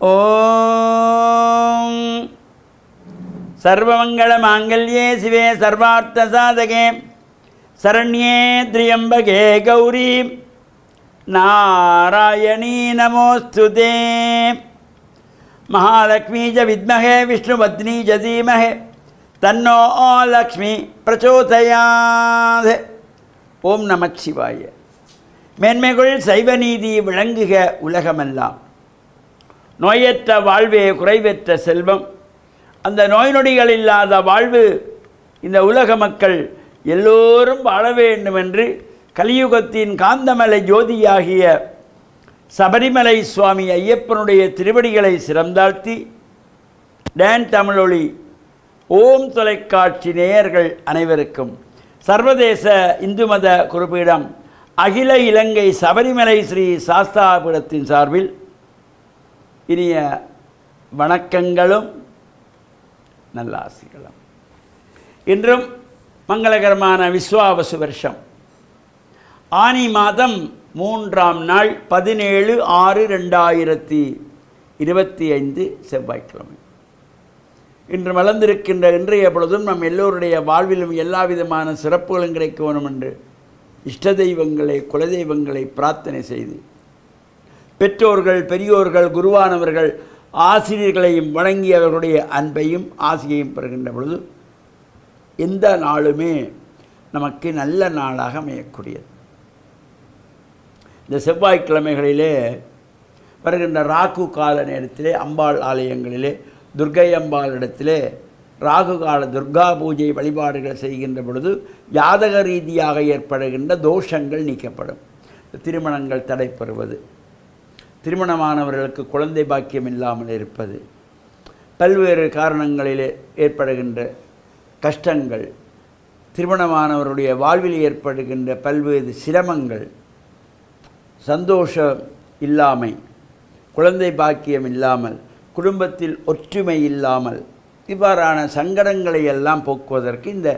ஓம் சர்வமங்கள மாங்கல்யே சிவே சர்வார்த்த சாதகே சரண்யே த்ரியம்பகே கௌரி நாராயணீ நமோஸ்துதே. மகாலக்ஷ்மீ ச வித்மஹே விஷ்ணுபத்னி ச தீமஹே தன்னோ லக்ஷ்மி பிரச்சோதயாத். ஓம் நமச்சிவாய. மேன்மைகள் சைவ நீதி விளங்குக உலகமெல்லாம். நோயற்ற வாழ்வே குறைவற்ற செல்வம். அந்த நோய் நொடிகள் இல்லாத வாழ்வு இந்த உலக மக்கள் எல்லோரும் வாழ வேண்டும் என்று கலியுகத்தின் காந்தமலை ஜோதியாகிய சபரிமலை சுவாமி ஐயப்பனுடைய திருவடிகளை சிறந்தாழ்த்தி டான் தமிழொலி ஓம் தொலைக்காட்சி நேயர்கள் அனைவருக்கும் சர்வதேச இந்து மத குறிப்பீடம் அகில இலங்கை சபரிமலை ஸ்ரீ சாஸ்தாபீடத்தின் சார்பில் இனிய வணக்கங்களும் நல்லாசிகளும். இன்றும் மங்களகரமான விஸ்வாவசு வருஷம் ஆனி மாதம் 3ஆம் நாள் 17/6/2025 செவ்வாய்க்கிழமை. இன்று மலர்ந்திருக்கின்ற இன்றைய பொழுதும் நம் எல்லோருடைய வாழ்விலும் எல்லா விதமான சிறப்புகளும் கிடைக்க வேணும் என்று இஷ்ட தெய்வங்களை குலதெய்வங்களை பிரார்த்தனை செய்து பெற்றோர்கள் பெரியோர்கள் குருவானவர்கள் ஆசிரியர்களையும் வணங்கி அவர்களுடைய அன்பையும் ஆசையையும் பெறுகின்ற பொழுது எந்த நாளுமே நமக்கு நல்ல நாளாக அமையக்கூடியது. இந்த செவ்வாய்க்கிழமைகளிலே வருகின்ற ராகு கால நேரத்திலே அம்பாள் ஆலயங்களிலே துர்க்கை அம்பாள் இடத்திலே ராகு கால துர்கா பூஜை வழிபாடுகள் செய்கின்ற பொழுது ஜாதக ரீதியாக ஏற்படுகின்ற தோஷங்கள் நீக்கப்படும். திருமணங்கள் தடைபெறுவது, திருமணமானவர்களுக்கு குழந்தை பாக்கியம் இல்லாமல் இருப்பது, பல்வேறு காரணங்களிலே ஏற்படுகின்ற கஷ்டங்கள், திருமணமானவருடைய வாழ்வில் ஏற்படுகின்ற பல்வேறு சிரமங்கள், சந்தோஷம் இல்லாமை, குழந்தை பாக்கியம் இல்லாமல், குடும்பத்தில் ஒற்றுமை இல்லாமல், இவ்வாறான சங்கடங்களை எல்லாம் போக்குவதற்கு இந்த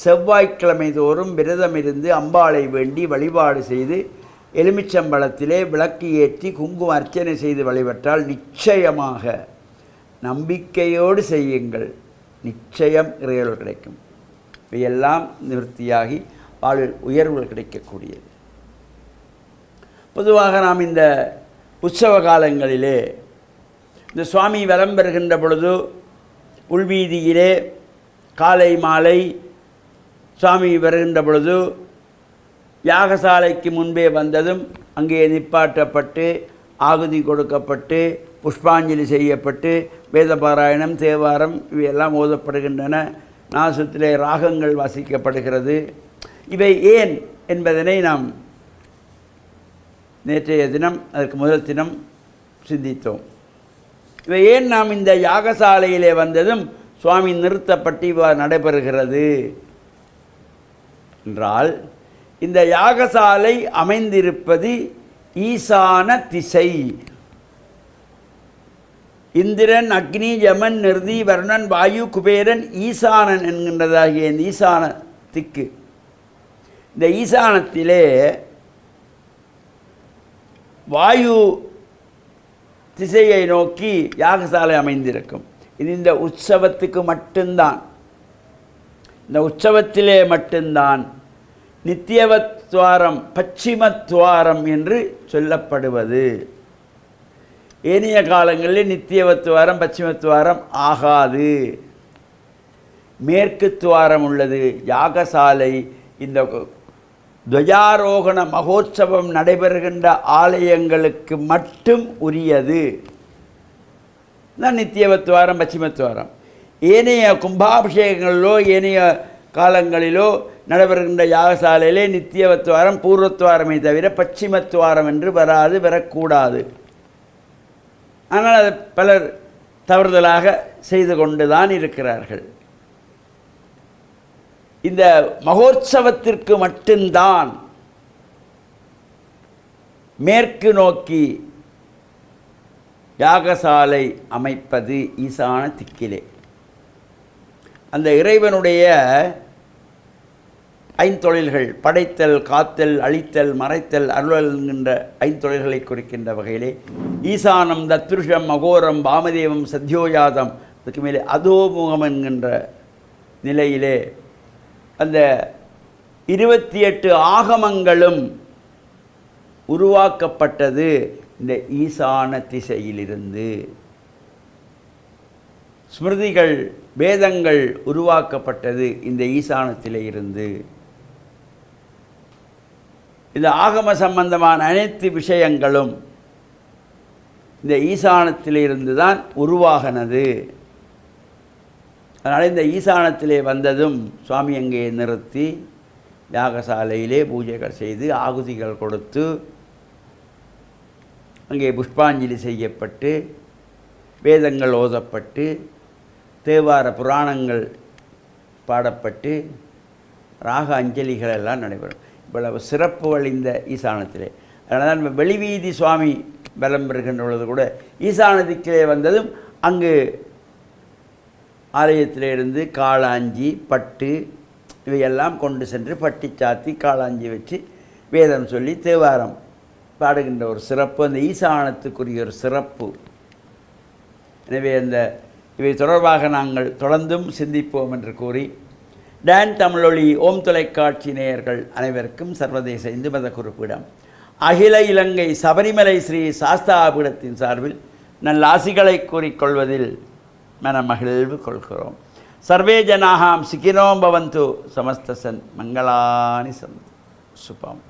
செவ்வாய்க்கிழமை தோறும் விரதம் இருந்து அம்பாளை வேண்டி வழிபாடு செய்து எலுமிச்சம்பழத்திலே விளக்கு ஏற்றி குங்கும அர்ச்சனை செய்து வழிபட்டால் நிச்சயமாக நம்பிக்கையோடு செய்யுங்கள், நிச்சயம் இறையொருள் கிடைக்கும். இவையெல்லாம் நிவர்த்தியாகி வாழ்வில் உயர்வுகள் கிடைக்கக்கூடியது. பொதுவாக நாம் இந்த உற்சவ காலங்களிலே இந்த சுவாமி வலம் பெறுகின்ற பொழுது உள்வீதியிலே காலை மாலை சுவாமி வருகின்ற பொழுது யாகசாலைக்கு முன்பே வந்ததும் அங்கே நிப்பாட்டப்பட்டு ஆகுதி கொடுக்கப்பட்டு புஷ்பாஞ்சலி செய்யப்பட்டு வேதபாராயணம் தேவாரம் இவையெல்லாம் ஓதப்படுகின்றன. நாசத்திலே ராகங்கள் வாசிக்கப்படுகிறது. இவை ஏன் என்பதனை நாம் நேற்றைய தினம் அதற்கு முதல் தினம் சிந்தித்தோம். இவை ஏன் நாம் இந்த யாகசாலையிலே வந்ததும் சுவாமி நிறுத்தப்பட்டு இவ்வாறு நடைபெறுகிறது என்றால், இந்த யாகசாலை அமைந்திருப்பது ஈசான திசை. இந்திரன் அக்னி யமன் நிருதி வருணன் வாயு குபேரன் ஈசானன் என்கின்றதாகிய இந்த ஈசான திக்கு. இந்த ஈசானத்திலே வாயு திசையை நோக்கி யாகசாலை அமைந்திருக்கும். இது இந்த உற்சவத்துக்கு மட்டும்தான், இந்த உற்சவத்திலே மட்டும்தான் நித்தியவத்வாரம் பச்சிமத்வாரம் என்று சொல்லப்படுவது. ஏனைய காலங்களில் நித்தியவத்வாரம் பச்சிமத்வாரம் ஆகாது. மேற்கு துவாரம் உள்ளது. யாகசாலை இந்த துவஜாரோகண மகோற்சவம் நடைபெறுகின்ற ஆலயங்களுக்கு மட்டும் உரியது. தான் நித்தியவத்வாரம் பச்சிமத்வாரம். ஏனைய கும்பாபிஷேகங்களிலோ ஏனைய காலங்களிலோ நடைபெறுகின்ற யாகசாலையிலே நித்தியவத்வாரம் பூர்வத்வாரமே தவிர பச்சிமத்வாரம் என்று வராது, வரக்கூடாது. ஆனால் அதை பலர் தவறுதலாக செய்து கொண்டு தான் இருக்கிறார்கள். இந்த மகோற்சவத்திற்கு மட்டும்தான் மேற்கு நோக்கி யாகசாலை அமைப்பது ஈசான திக்கிலே. அந்த இறைவனுடைய ஐந்தொழில்கள் படைத்தல், காத்தல், அழித்தல், மறைத்தல், அருளல் என்கின்ற ஐந்தொழில்களை குறிக்கின்ற வகையிலே ஈசானம் தத்ருஷம் அகோரம் வாமதேவம் சத்யோஜாதம், அதுக்கு மேலே அதோமுகம் என்கின்ற நிலையிலே அந்த 28 ஆகமங்களும் உருவாக்கப்பட்டது இந்த ஈசான திசையிலிருந்து. ஸ்மிருதிகள் வேதங்கள் உருவாக்கப்பட்டது இந்த ஈசானத்திலே இருந்து. இந்த ஆகம சம்பந்தமான அனைத்து விஷயங்களும் இந்த ஈசானத்திலிருந்து தான் உருவாகினது. அதனால் இந்த ஈசானத்திலே வந்ததும் சுவாமி அங்கே நிறுத்தி யாகசாலையிலே பூஜைகள் செய்து ஆகுதிகள் கொடுத்து அங்கே புஷ்பாஞ்சலி செய்யப்பட்டு வேதங்கள் ஓதப்பட்டு தேவார புராணங்கள் பாடப்பட்டு ராக அஞ்சலிகள் எல்லாம் நடைபெறும். இவ்வளவு சிறப்பு வழிந்த ஈசானத்திலே. அதனால் தான் வெளிவீதி சுவாமி பலம் பெறுகின்ற பொழுது கூட ஈசானத்திலே வந்ததும் அங்கு ஆலயத்திலிருந்து காளாஞ்சி பட்டு இவையெல்லாம் கொண்டு சென்று பட்டி சாத்தி காளாஞ்சி வச்சு வேதம் சொல்லி தேவாரம் பாடுகின்ற ஒரு சிறப்பு அந்த ஈசானத்துக்குரிய ஒரு சிறப்பு. எனவே அந்த இவை தொடர்பாக நாங்கள் தொடர்ந்தும் சிந்திப்போம் என்று கூறி டான் தமிழொலி ஓம் தொலைக்காட்சி நேயர்கள் அனைவருக்கும் சர்வதேச இந்து மத குறிப்பிடம் அகில இலங்கை சபரிமலை ஸ்ரீ சாஸ்தாபீடத்தின் சார்பில் நல்ல ஆசிகளை கூறிக்கொள்வதில் மனமகிழ்வு கொள்கிறோம். சர்வே ஜனாகாம் சுகினோ பவந்து சமஸ்தசன் மங்களானி சந்து சுபம்.